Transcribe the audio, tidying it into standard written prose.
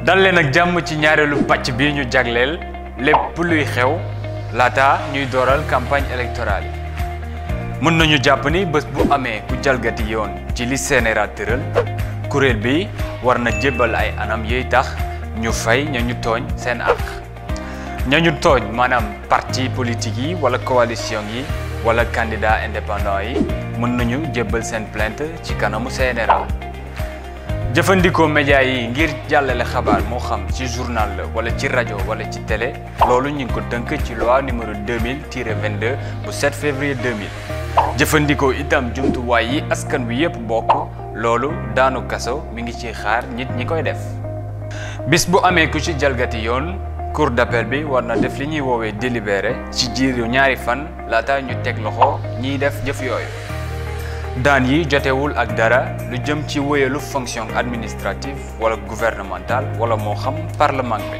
dal leen ak jàmm ci ñaareelu pàcc bi ñu jagleel lépp luy xew laata ñuy dooral campagne électorale yi mën nañu jàpp ni bés bu amee ku jalgati yoon ci li CNRA tëral kuréel bi war na jébbal ay anam yiy tax ñu fay ñañu tooñ seen àq ñañu tooñ maanaam parti politique yi wala coalition yi wala candidat indépendant yi mën nañu jébbal seen plainte ci kanamu CNRA jëfandikoo média yi ngir jàllale xabaar moo xam ci journal la wala ci rajo wala ci télé loolu ñu ngi ko tënk ci loi numéro 2000-22 bu 7 février 2000 jëfandikoo itam jumtuwaay yi askan wi yépp bokk loolu daanu kaso mi ngi ci xaar nit ñi koy def bis bu amee ku ci jalgati yoon cour d'appel bi war na def li ñuy woowee délibéré ci diiru ñaari fan laata ñu teg loxo ñiy def jëf yooyu daan yi jotewul ak dara lu jëm ci wéyalu fonction administrative wala gouvernementale wala moo xam parlement bi